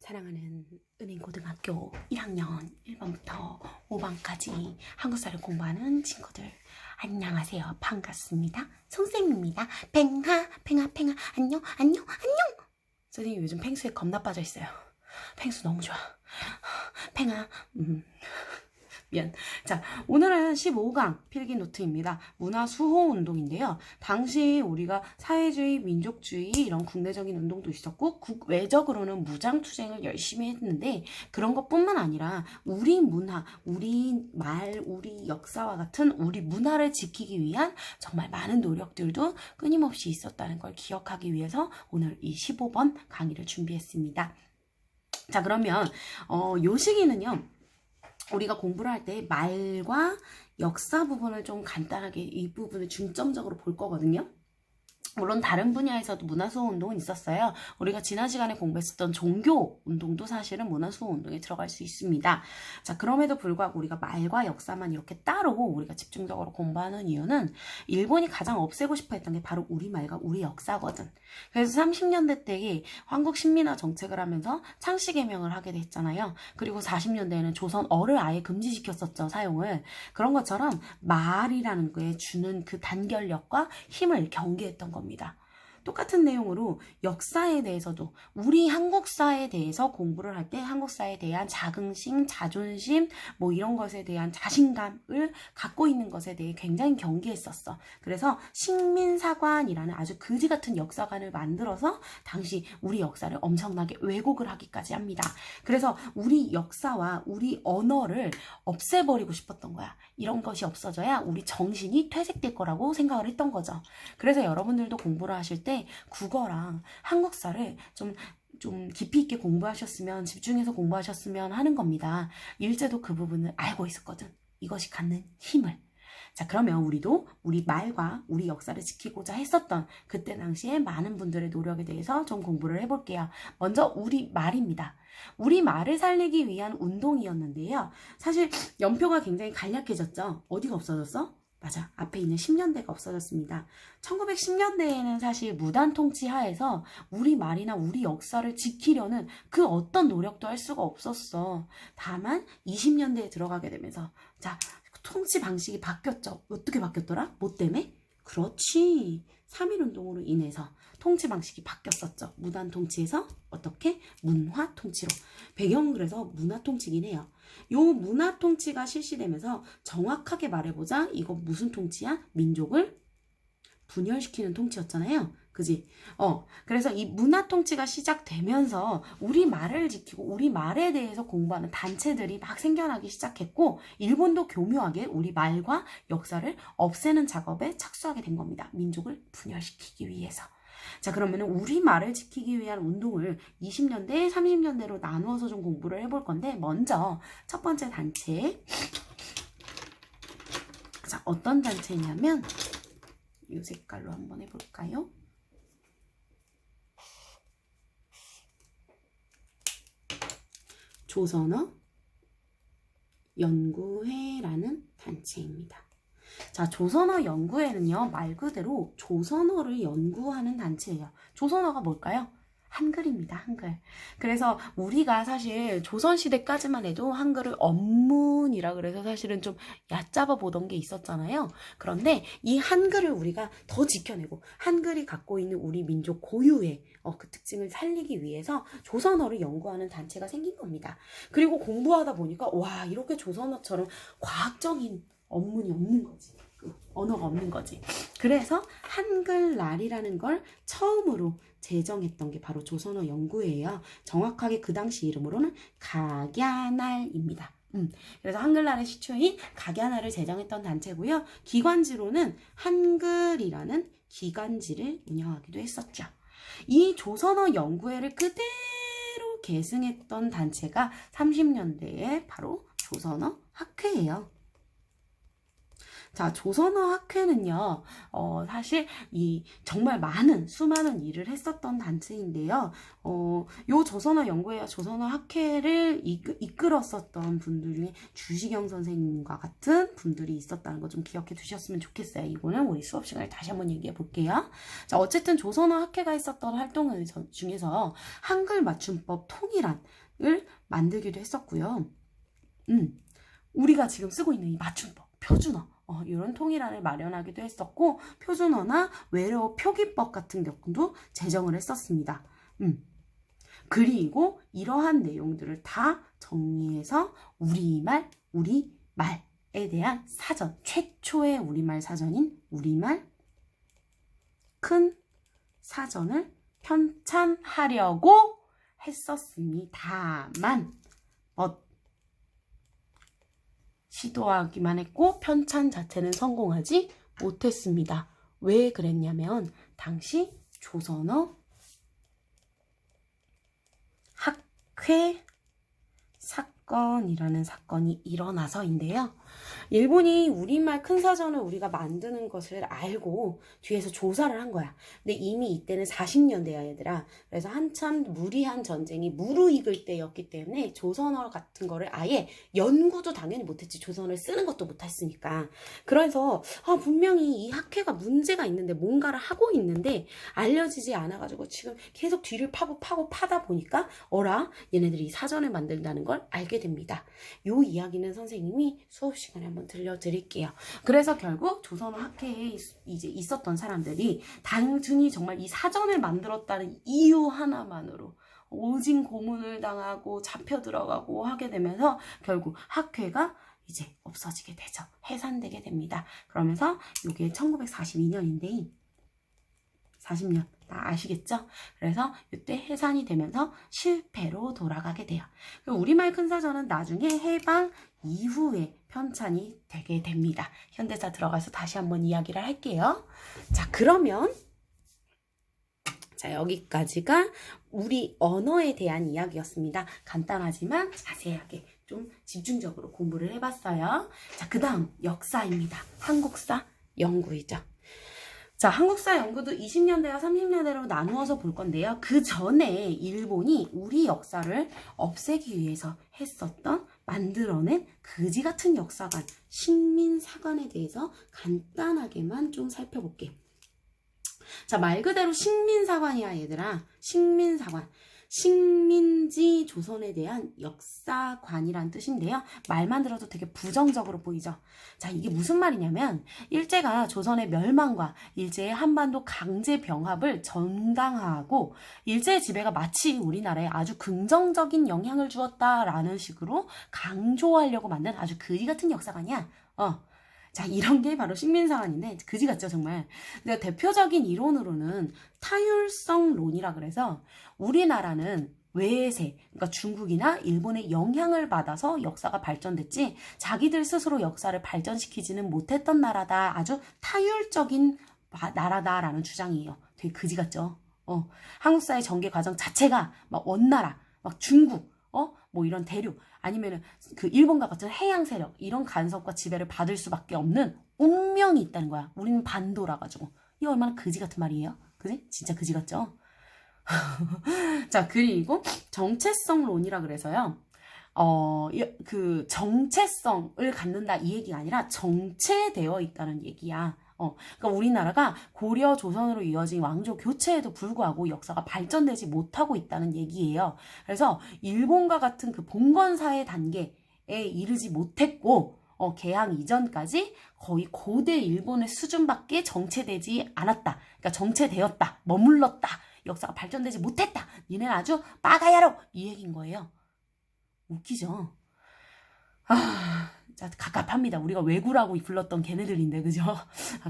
사랑하는 은행고등학교 1학년 1반부터 5반까지 한국사를 공부하는 친구들, 안녕하세요. 반갑습니다. 송쌤입니다. 팽하 안녕. 선생님 요즘 펭수에 겁나 빠져있어요. 펭수 너무 좋아. 팽하 미안. 자, 오늘은 15강 필기노트입니다. 문화수호 운동인데요. 당시 우리가 사회주의, 민족주의 이런 국내적인 운동도 있었고 외적으로는 무장투쟁을 열심히 했는데 그런 것뿐만 아니라 우리 문화, 우리 말, 우리 역사와 같은 우리 문화를 지키기 위한 정말 많은 노력들도 끊임없이 있었다는 걸 기억하기 위해서 오늘 이 15번 강의를 준비했습니다. 자, 그러면 요 시기는요. 우리가 공부를 할 때 말과 역사 부분을 좀 간단하게 이 부분을 중점적으로 볼 거거든요. 물론 다른 분야에서도 문화수호 운동은 있었어요. 우리가 지난 시간에 공부했었던 종교 운동도 사실은 문화수호 운동에 들어갈 수 있습니다. 자, 그럼에도 불구하고 우리가 말과 역사만 이렇게 따로 우리가 집중적으로 공부하는 이유는 일본이 가장 없애고 싶어 했던 게 바로 우리말과 우리 역사거든. 그래서 30년대 때에 한국 신민화 정책을 하면서 창씨 개명을 하게 됐잖아요. 그리고 40년대에는 조선어를 아예 금지시켰었죠, 사용을. 그런 것처럼 말이라는 거에 주는 그 단결력과 힘을 경계했던 겁니다. 똑같은 내용으로 역사에 대해서도 우리 한국사에 대해서 공부를 할 때 한국사에 대한 자긍심, 자존심 뭐 이런 것에 대한 자신감을 갖고 있는 것에 대해 굉장히 경계했었어. 그래서 식민사관이라는 아주 그지 같은 역사관을 만들어서 당시 우리 역사를 엄청나게 왜곡을 하기까지 합니다. 그래서 우리 역사와 우리 언어를 없애버리고 싶었던 거야. 이런 것이 없어져야 우리 정신이 퇴색될 거라고 생각을 했던 거죠. 그래서 여러분들도 공부를 하실 때 국어랑 한국사를 좀 깊이 있게 공부하셨으면, 집중해서 공부하셨으면 하는 겁니다. 일제도 그 부분을 알고 있었거든. 이것이 갖는 힘을. 자, 그러면 우리도 우리 말과 우리 역사를 지키고자 했었던 그때 당시에 많은 분들의 노력에 대해서 좀 공부를 해볼게요. 먼저 우리 말입니다. 우리 말을 살리기 위한 운동이었는데요. 사실 연표가 굉장히 간략해졌죠. 어디가 없어졌어? 맞아. 앞에 있는 10년대가 없어졌습니다. 1910년대에는 사실 무단 통치 하에서 우리 말이나 우리 역사를 지키려는 그 어떤 노력도 할 수가 없었어. 다만 20년대에 들어가게 되면서 자, 통치 방식이 바뀌었죠. 어떻게 바뀌었더라? 뭐 때문에? 그렇지. 3.1운동으로 인해서 통치 방식이 바뀌었었죠. 무단 통치에서 어떻게? 문화 통치로. 배경은 그래서 문화 통치긴 해요. 요 문화 통치가 실시되면서 정확하게 말해보자. 이거 무슨 통치야? 민족을 분열시키는 통치였잖아요. 그지? 그래서 이 문화 통치가 시작되면서 우리 말을 지키고 우리 말에 대해서 공부하는 단체들이 막 생겨나기 시작했고 일본도 교묘하게 우리 말과 역사를 없애는 작업에 착수하게 된 겁니다. 민족을 분열시키기 위해서. 자, 그러면 우리 말을 지키기 위한 운동을 20년대, 30년대로 나누어서 좀 공부를 해볼 건데 먼저 첫 번째 단체. 자, 어떤 단체냐면 이 색깔로 한번 해볼까요? 조선어 연구회라는 단체입니다. 자, 조선어 연구회는요, 말 그대로 조선어를 연구하는 단체예요. 조선어가 뭘까요? 한글입니다. 한글. 그래서 우리가 사실 조선시대까지만 해도 한글을 언문이라 그래서 사실은 좀 얕잡아 보던 게 있었잖아요. 그런데 이 한글을 우리가 더 지켜내고 한글이 갖고 있는 우리 민족 고유의 그 특징을 살리기 위해서 조선어를 연구하는 단체가 생긴 겁니다. 그리고 공부하다 보니까 와, 이렇게 조선어처럼 과학적인 언문이 없는 거지. 언어가 없는 거지. 그래서 한글날이라는 걸 처음으로 제정했던 게 바로 조선어 연구회예요. 정확하게 그 당시 이름으로는 각야날입니다. 그래서 한글날의 시초인 각야날을 제정했던 단체고요. 기관지로는 한글이라는 기관지를 운영하기도 했었죠. 이 조선어 연구회를 그대로 계승했던 단체가 30년대에 바로 조선어 학회예요. 자, 조선어 학회는요, 사실 이 정말 수많은 일을 했었던 단체인데요. 요 조선어 연구회와 조선어 학회를 이끌었었던 분들 중에 주시경 선생님과 같은 분들이 있었다는 거 좀 기억해 두셨으면 좋겠어요. 이거는 우리 수업 시간에 다시 한번 얘기해 볼게요. 자, 어쨌든 조선어 학회가 있었던 활동 중에서 한글 맞춤법 통일안을 만들기도 했었고요. 우리가 지금 쓰고 있는 이 맞춤법, 표준어, 이런 통일안을 마련하기도 했었고, 표준어나 외래어 표기법 같은 경우도 제정을 했었습니다. 그리고 이러한 내용들을 다 정리해서 우리말에 대한 사전, 최초의 우리말 사전인 우리말 큰 사전을 편찬하려고 했었습니다만, 시도하기만 했고 편찬 자체는 성공하지 못했습니다. 왜 그랬냐면 당시 조선어 학회 사건이라는 사건이 일어나서인데요. 일본이 우리말 큰 사전을 우리가 만드는 것을 알고 뒤에서 조사를 한 거야. 근데 이미 이때는 40년대야 얘들아. 그래서 한참 무리한 전쟁이 무르익을 때였기 때문에 조선어 같은 거를 아예 연구도 당연히 못했지. 조선어를 쓰는 것도 못했으니까. 그래서 분명히 이 학회가 문제가 있는데 뭔가를 하고 있는데 알려지지 않아가지고 지금 계속 뒤를 파다 보니까 얘네들이 이 사전을 만든다는 걸 알게 됩니다. 요 이야기는 선생님이 수업 시간에 한번 들려드릴게요. 그래서 결국 조선어 학회에 이제 있었던 사람들이 단순히 정말 이 사전을 만들었다는 이유 하나만으로 오진 고문을 당하고 잡혀 들어가고 하게 되면서 결국 학회가 이제 없어지게 되죠. 해산되게 됩니다. 그러면서 이게 1942년인데 40년 다 아시겠죠? 그래서 이때 해산이 되면서 실패로 돌아가게 돼요. 우리말 큰 사전은 나중에 해방 이후에 편찬이 되게 됩니다. 현대사 들어가서 다시 한번 이야기를 할게요. 자, 그러면 여기까지가 우리 언어에 대한 이야기였습니다. 간단하지만 자세하게 좀 집중적으로 공부를 해봤어요. 자, 그 다음 역사입니다. 한국사 연구이죠. 자, 한국사 연구도 20년대와 30년대로 나누어서 볼 건데요. 그 전에 일본이 우리 역사를 없애기 위해서 만들어낸 그지 같은 역사관, 식민사관에 대해서 간단하게만 좀 살펴볼게. 자, 말 그대로 식민사관이야, 얘들아. 식민사관. 식민지 조선에 대한 역사관이란 뜻인데요. 말만 들어도 되게 부정적으로 보이죠. 자, 이게 무슨 말이냐면 일제가 조선의 멸망과 일제의 한반도 강제 병합을 정당화하고 일제의 지배가 마치 우리나라에 아주 긍정적인 영향을 주었다라는 식으로 강조하려고 만든 아주 그지 같은 역사관이야. 자, 이런 게 바로 식민사관인데 그지 같죠, 정말. 근데 대표적인 이론으로는 타율성론이라 그래서 우리나라는 외세, 그러니까 중국이나 일본의 영향을 받아서 역사가 발전됐지 자기들 스스로 역사를 발전시키지는 못했던 나라다. 아주 타율적인 나라다라는 주장이에요. 되게 그지 같죠? 한국사의 전개 과정 자체가 막 원나라, 막 중국, 뭐 이런 대륙 아니면은 그 일본과 같은 해양 세력 이런 간섭과 지배를 받을 수밖에 없는 운명이 있다는 거야. 우리는 반도라 가지고. 이게 얼마나 그지 같은 말이에요? 그지? 진짜 그지 같죠? 자, 그리고 정체성론이라 그래서요. 그 정체성을 갖는다 이 얘기가 아니라 정체되어 있다는 얘기야. 그러니까 우리나라가 고려 조선으로 이어진 왕조 교체에도 불구하고 역사가 발전되지 못하고 있다는 얘기예요. 그래서 일본과 같은 그 봉건사회 단계에 이르지 못했고 개항 이전까지 거의 고대 일본의 수준밖에 정체되지 않았다. 그러니까 정체되었다. 머물렀다. 역사가 발전되지 못했다. 니네는 아주 빠가야로 이 얘기인 거예요. 웃기죠? 자, 갑갑합니다. 우리가 왜구라고 불렀던 걔네들인데, 그죠?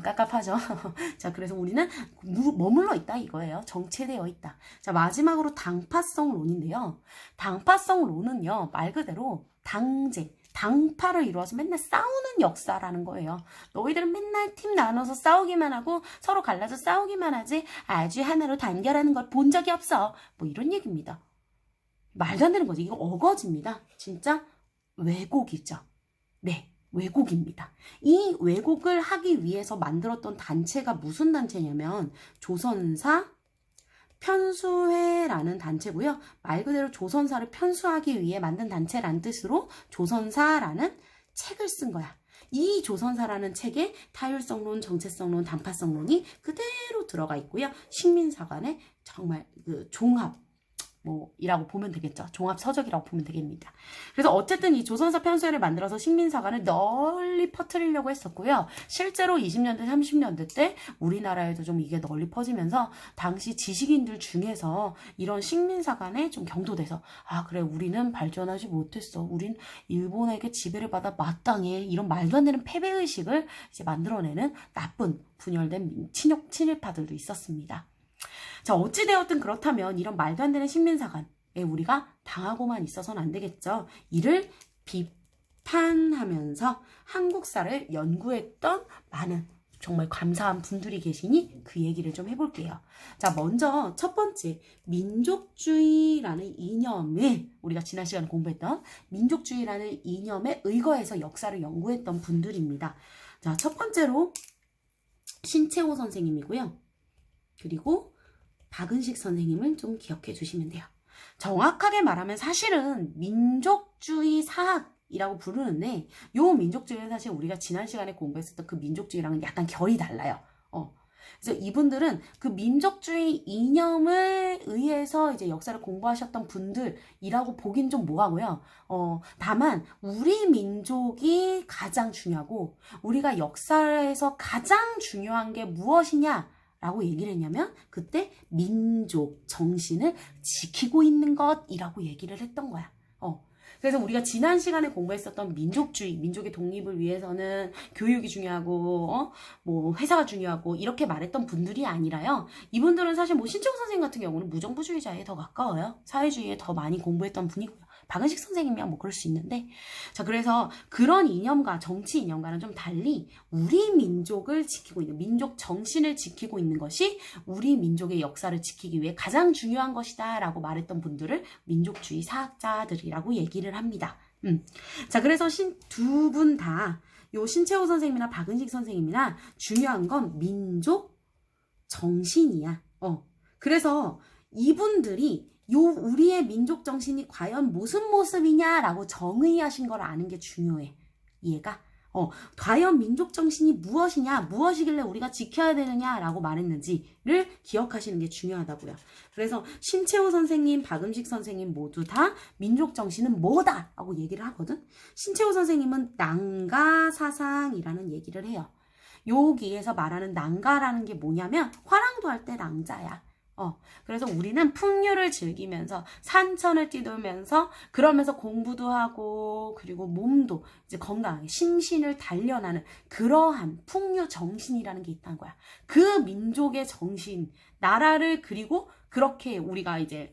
깝깝하죠? 자, 그래서 우리는 머물러 있다 이거예요. 정체되어 있다. 자, 마지막으로 당파성론인데요. 당파성론은요, 말 그대로 당파를 이루어서 맨날 싸우는 역사라는 거예요. 너희들은 맨날 팀 나눠서 싸우기만 하고 서로 갈라서 싸우기만 하지 아주 하나로 단결하는 걸 본 적이 없어. 뭐 이런 얘기입니다. 말도 안 되는 거지. 이거 어거지입니다. 진짜 왜곡이죠. 네. 왜곡입니다. 이 왜곡을 하기 위해서 만들었던 단체가 무슨 단체냐면 조선사 편수회라는 단체고요. 말 그대로 조선사를 편수하기 위해 만든 단체라는 뜻으로 조선사라는 책을 쓴 거야. 이 조선사라는 책에 타율성론, 정체성론, 단파성론이 그대로 들어가 있고요. 식민사관의 정말 그 종합 이라고 보면 되겠죠. 종합 서적이라고 보면 되겠습니다. 그래서 어쨌든 이 조선사 편수회를 만들어서 식민사관을 널리 퍼뜨리려고 했었고요. 실제로 20년대, 30년대 때 우리나라에도 좀 이게 널리 퍼지면서 당시 지식인들 중에서 이런 식민사관에 좀 경도돼서 그래 우리는 발전하지 못했어. 우린 일본에게 지배를 받아 마땅해. 이런 말도 안 되는 패배의식을 이제 만들어내는 나쁜 분열된 친일파들도 있었습니다. 자, 어찌되었든 그렇다면 이런 말도 안 되는 식민사관에 우리가 당하고만 있어서는 안 되겠죠. 이를 비판하면서 한국사를 연구했던 많은 정말 감사한 분들이 계시니 그 얘기를 좀 해볼게요. 자, 먼저 첫 번째 민족주의라는 이념을 우리가 지난 시간에 공부했던 민족주의라는 이념에 의거해서 역사를 연구했던 분들입니다. 자, 첫 번째로 신채호 선생님이고요. 그리고 박은식 선생님을 좀 기억해 주시면 돼요. 정확하게 말하면 사실은 민족주의 사학이라고 부르는데 요 민족주의는 사실 우리가 지난 시간에 공부했었던 그 민족주의랑은 약간 결이 달라요. 그래서 이분들은 그 민족주의 이념을 의해서 이제 역사를 공부하셨던 분들이라고 보긴 좀 뭐하고요. 다만 우리 민족이 가장 중요하고 우리가 역사에서 가장 중요한 게 무엇이냐 라고 얘기를 했냐면 그때 민족 정신을 지키고 있는 것이라고 얘기를 했던 거야. 그래서 우리가 지난 시간에 공부했었던 민족주의, 민족의 독립을 위해서는 교육이 중요하고 회사가 중요하고 이렇게 말했던 분들이 아니라요. 이분들은 사실 신채호 선생님 같은 경우는 무정부주의자에 더 가까워요. 사회주의에 더 많이 공부했던 분이고요. 박은식 선생님이야 그럴 수 있는데 자 그래서 그런 이념과 정치 이념과는 좀 달리 우리 민족을 지키고 있는 민족 정신을 지키고 있는 것이 우리 민족의 역사를 지키기 위해 가장 중요한 것이다 라고 말했던 분들을 민족주의 사학자들이라고 얘기를 합니다. 자 그래서 두 분 다 요 신채호 선생님이나 박은식 선생님이나 중요한 건 민족 정신이야. 그래서 이분들이 우리의 민족 정신이 과연 무슨 모습이냐라고 정의하신 걸 아는 게 중요해. 이해가? 과연 민족 정신이 무엇이길래 우리가 지켜야 되느냐라고 말했는지를 기억하시는 게 중요하다고요. 그래서 신채호 선생님, 박은식 선생님 모두 다 민족 정신은 뭐다? 라고 얘기를 하거든. 신채호 선생님은 난가 사상이라는 얘기를 해요. 여기에서 말하는 난가라는 게 뭐냐면 화랑도 할 때 낭자야. 그래서 우리는 풍류를 즐기면서 산천을 뛰돌면서 그러면서 공부도 하고 그리고 몸도 이제 건강하게 심신을 단련하는 그러한 풍류 정신이라는 게 있다는 거야. 그 민족의 정신, 나라를 그리고 그렇게 우리가 이제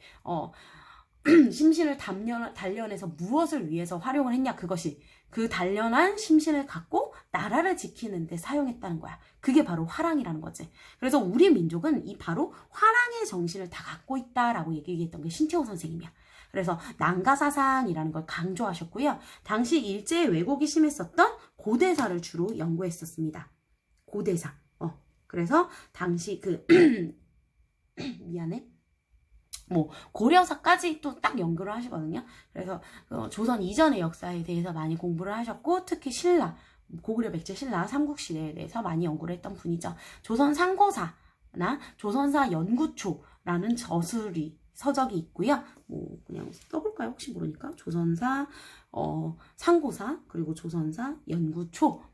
심신을 단련해서 무엇을 위해서 활용을 했냐 그것이 그 단련한 심신을 갖고 나라를 지키는 데 사용했다는 거야. 그게 바로 화랑이라는 거지. 그래서 우리 민족은 이 바로 화랑의 정신을 다 갖고 있다라고 얘기했던 게 신채호 선생님이야. 그래서 난가사상이라는 걸 강조하셨고요. 당시 일제의 왜곡이 심했었던 고대사를 주로 연구했었습니다. 고대사. 그래서 당시 미안해. 고려사까지 또 딱 연구를 하시거든요. 그래서 조선 이전의 역사에 대해서 많이 공부를 하셨고 특히 신라, 고구려 백제 신라 삼국시대에 대해서 많이 연구를 했던 분이죠. 조선 상고사나 조선사 연구초라는 서적이 있고요. 그냥 써볼까요? 혹시 모르니까 조선사 상고사 그리고 조선사 연구초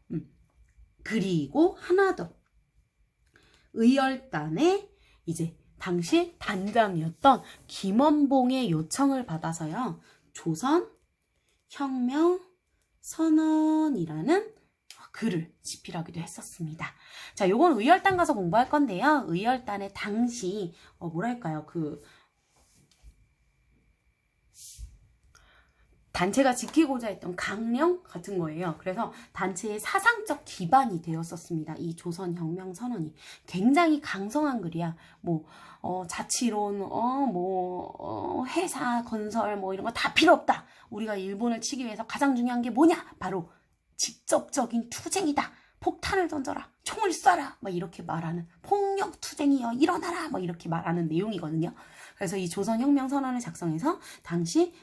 그리고 하나 더 의열단의 이제 당시 단장이었던 김원봉의 요청을 받아서요. 조선 혁명 선언이라는 글을 집필하기도 했었습니다. 자, 요건 의열단 가서 공부할 건데요. 의열단의 당시 뭐랄까요? 단체가 지키고자 했던 강령 같은 거예요. 그래서 단체의 사상적 기반이 되었었습니다. 이 조선혁명선언이 굉장히 강성한 글이야. 자치론, 회사 건설 이런 거 다 필요 없다. 우리가 일본을 치기 위해서 가장 중요한 게 뭐냐? 바로 직접적인 투쟁이다. 폭탄을 던져라. 총을 쏴라. 막 이렇게 말하는 폭력 투쟁이여 일어나라. 막 이렇게 말하는 내용이거든요. 그래서 이 조선혁명선언을 작성해서 당시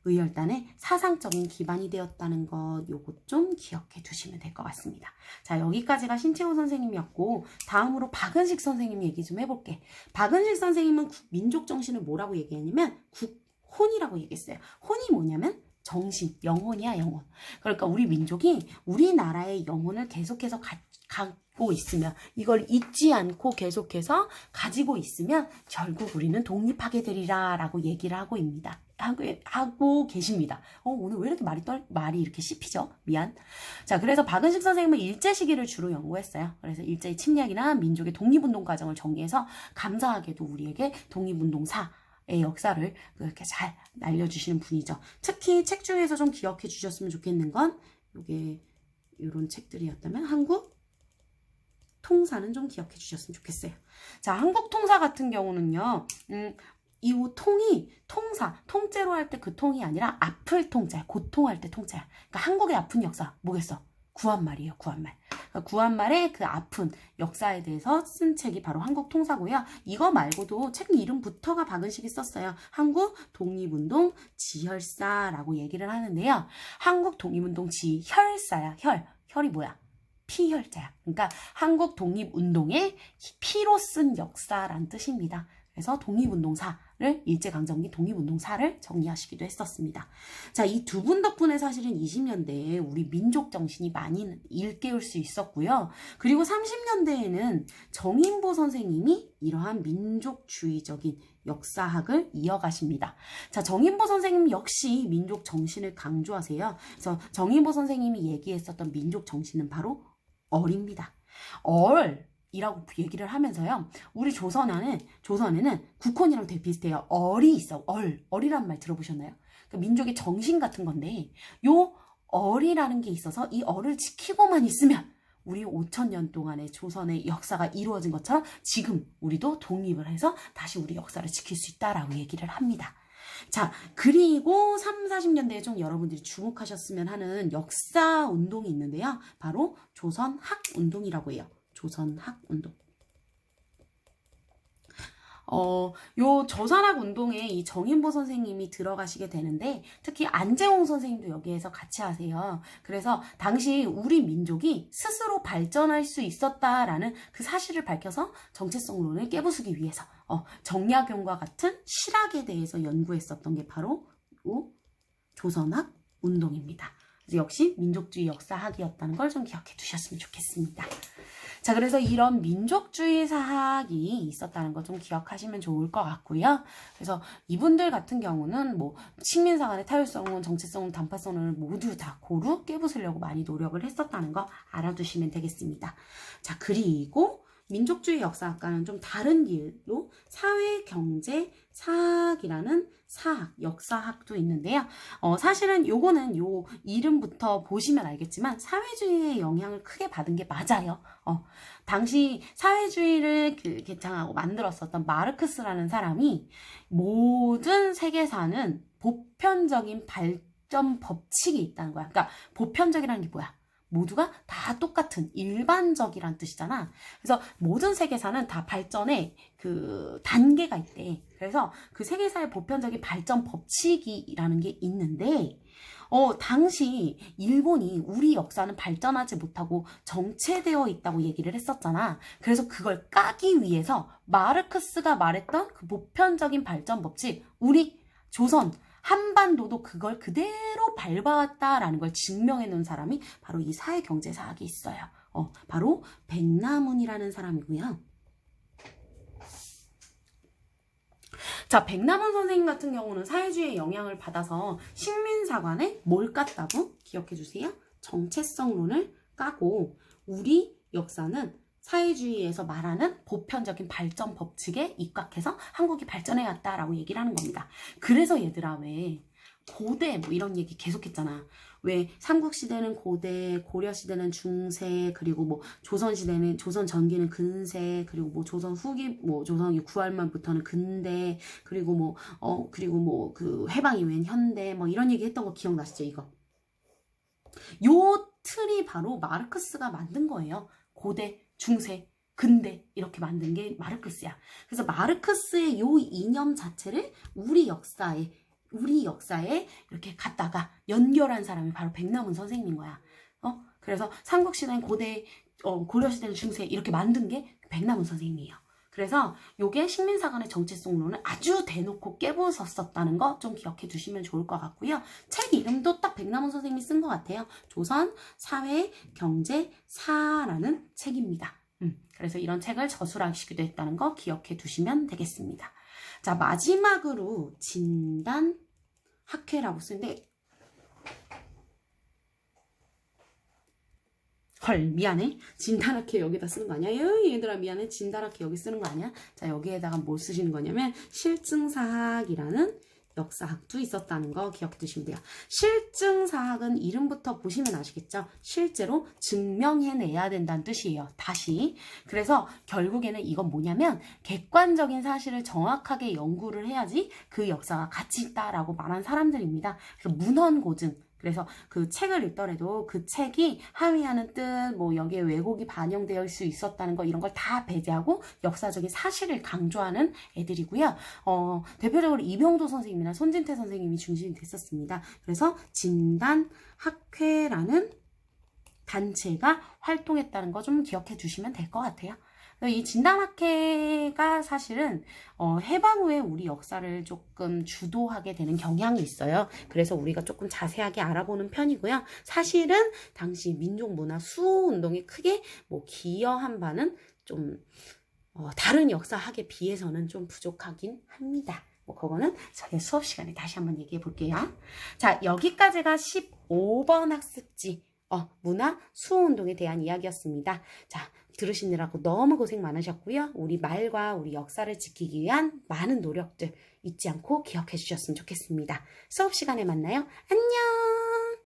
의열단의 사상적인 기반이 되었다는 것 요것 좀 기억해 두시면 될 것 같습니다. 자, 여기까지가 신채호 선생님이었고 다음으로 박은식 선생님 얘기 좀 해볼게. 박은식 선생님은 민족 정신을 뭐라고 얘기했냐면 국혼이라고 얘기했어요. 혼이 뭐냐면 정신, 영혼이야, 영혼. 그러니까 우리 민족이 우리나라의 영혼을 계속해서 갖고 있으면, 이걸 잊지 않고 계속해서 가지고 있으면 결국 우리는 독립하게 되리라 라고 얘기를 하고 계십니다. 오늘 왜 이렇게 말이 이렇게 씹히죠? 미안. 자, 그래서 박은식 선생님은 일제 시기를 주로 연구했어요. 그래서 일제의 침략이나 민족의 독립운동 과정을 정리해서 감사하게도 우리에게 독립운동사 의 역사를 그렇게 잘 알려주시는 분이죠. 특히 책 중에서 좀 기억해 주셨으면 좋겠는 건 요게 이런 책들이었다면 한국 통사는 좀 기억해 주셨으면 좋겠어요. 자, 한국 통사 같은 경우는요. 이 통이 통째로 할 때 그 통이 아니라 아플 통자, 고통할 때 통자야. 그러니까 한국의 아픈 역사 뭐겠어? 구한말이에요. 구한말. 그러니까 구한말의 그 아픈 역사에 대해서 쓴 책이 바로 한국 통사고요. 이거 말고도 책 이름부터가 박은식이 썼어요. 한국 독립운동 지혈사라고 얘기를 하는데요. 한국 독립운동 지혈사야. 혈이 뭐야? 피혈자야. 그러니까 한국 독립운동의 피로 쓴 역사란 뜻입니다. 그래서 독립운동사를 일제강점기 독립운동사를 정리하시기도 했었습니다. 자, 이 두 분 덕분에 사실은 20년대에 우리 민족 정신이 많이 일깨울 수 있었고요. 그리고 30년대에는 정인보 선생님이 이러한 민족주의적인 역사학을 이어가십니다. 자, 정인보 선생님 역시 민족 정신을 강조하세요. 그래서 정인보 선생님이 얘기했었던 민족 정신은 바로 얼입니다. 이라고 얘기를 하면서요. 우리 조선에는 국혼이랑 되게 비슷해요. 얼이 있어. 얼이란 말 들어보셨나요? 그러니까 민족의 정신 같은 건데 요 얼이라는 게 있어서 이 얼을 지키고만 있으면 우리 5,000년 동안의 조선의 역사가 이루어진 것처럼 지금 우리도 독립을 해서 다시 우리 역사를 지킬 수 있다라고 얘기를 합니다. 자, 그리고 30, 40년대에 좀 여러분들이 주목하셨으면 하는 역사 운동이 있는데요. 바로 조선학운동이라고 해요. 조선학운동. 요 조선학운동에 이 정인보 선생님이 들어가시게 되는데 특히 안재홍 선생님도 여기에서 같이 하세요. 그래서 당시 우리 민족이 스스로 발전할 수 있었다라는 그 사실을 밝혀서 정체성론을 깨부수기 위해서 정약용과 같은 실학에 대해서 연구했었던 게 바로 요 조선학운동입니다. 그래서 역시 민족주의 역사학이었다는 걸 좀 기억해 두셨으면 좋겠습니다. 자, 그래서 이런 민족주의 사학이 있었다는 거 좀 기억하시면 좋을 것 같고요. 그래서 이분들 같은 경우는 뭐 식민사 간의 타율성론, 정체성론, 단파성론을 모두 다 고루 깨부수려고 많이 노력을 했었다는 거 알아두시면 되겠습니다. 자, 그리고 민족주의 역사학과는 좀 다른 길로 사회경제사학이라는 사학, 역사학도 있는데요. 사실은 요거는 요 이름부터 보시면 알겠지만 사회주의의 영향을 크게 받은 게 맞아요. 당시 사회주의를 개창하고 만들었었던 마르크스라는 사람이 모든 세계사는 보편적인 발전 법칙이 있다는 거야. 그러니까 보편적이라는 게 뭐야? 모두가 다 똑같은 일반적이란 뜻이잖아. 그래서 모든 세계사는 다 발전의 그 단계가 있대. 그래서 그 세계사의 보편적인 발전 법칙이라는 게 있는데 당시 일본이 우리 역사는 발전하지 못하고 정체되어 있다고 얘기를 했었잖아. 그래서 그걸 까기 위해서 마르크스가 말했던 그 보편적인 발전 법칙, 우리 조선 한반도도 그걸 그대로 밟아왔다라는 걸 증명해 놓은 사람이 바로 이 사회경제사학이 있어요. 바로 백남훈이라는 사람이고요. 자, 백남훈 선생님 같은 경우는 사회주의의 영향을 받아서 식민사관에 뭘 깠다고? 기억해 주세요. 정체성론을 까고 우리 역사는 사회주의에서 말하는 보편적인 발전 법칙에 입각해서 한국이 발전해왔다라고 얘기를 하는 겁니다. 그래서 얘들아 왜 고대 뭐 이런 얘기 계속했잖아. 왜 삼국시대는 고대, 고려시대는 중세, 그리고 뭐 조선시대는 조선 전기는 근세, 그리고 뭐 조선 후기, 뭐 조선 구할만부터는 근대, 그리고 그리고 그 해방 이후엔 현대, 뭐 이런 얘기 했던 거 기억나시죠, 이거? 요 틀이 바로 마르크스가 만든 거예요. 고대, 중세, 근대 이렇게 만든 게 마르크스야. 그래서 마르크스의 요 이념 자체를 우리 역사에 이렇게 갖다가 연결한 사람이 바로 백남훈 선생님인 거야. 그래서 삼국시대는 고대, 고려시대는 중세 이렇게 만든 게 백남훈 선생님이에요. 그래서 요게 식민사관의 정체성론을 아주 대놓고 깨부쉈었다는 거 좀 기억해 두시면 좋을 것 같고요. 책 이름도 딱 백남훈 선생님이 쓴 것 같아요. 조선 사회 경제 사라는 책입니다. 그래서 이런 책을 저술하시기도 했다는 거 기억해 두시면 되겠습니다. 자, 마지막으로 진단학회라고 쓰는데 헐, 미안해. 진단학회 여기다 쓰는 거 아니야? 얘들아 미안해. 진단학회 여기 쓰는 거 아니야? 자, 여기에다가 뭘 쓰시는 거냐면 실증사학이라는 역사학도 있었다는 거 기억해 두시면 돼요. 실증사학은 이름부터 보시면 아시겠죠? 실제로 증명해내야 된다는 뜻이에요. 다시. 그래서 결국에는 이건 뭐냐면 객관적인 사실을 정확하게 연구를 해야지 그 역사가 가치 있다라고 말한 사람들입니다. 그래서 문헌고증. 그래서 그 책을 읽더라도 그 책이 함의하는 뜻, 뭐 여기에 왜곡이 반영되어 있을 수 있었다는 거 이런 걸 다 배제하고 역사적인 사실을 강조하는 애들이고요. 대표적으로 이병도 선생님이나 손진태 선생님이 중심이 됐었습니다. 그래서 진단학회라는 단체가 활동했다는 거 좀 기억해 두시면 될 것 같아요. 이 진단학회가 사실은 해방 후에 우리 역사를 조금 주도하게 되는 경향이 있어요. 그래서 우리가 조금 자세하게 알아보는 편이고요. 사실은 당시 민족문화 수호운동에 크게 기여한 바는 좀 다른 역사학에 비해서는 좀 부족하긴 합니다. 그거는 저희 수업 시간에 다시 한번 얘기해 볼게요. 자, 여기까지가 15번 학습지 문화 수호운동에 대한 이야기였습니다. 자, 들으시느라고 너무 고생 많으셨고요. 우리 말과 우리 역사를 지키기 위한 많은 노력들 잊지 않고 기억해 주셨으면 좋겠습니다. 수업 시간에 만나요. 안녕!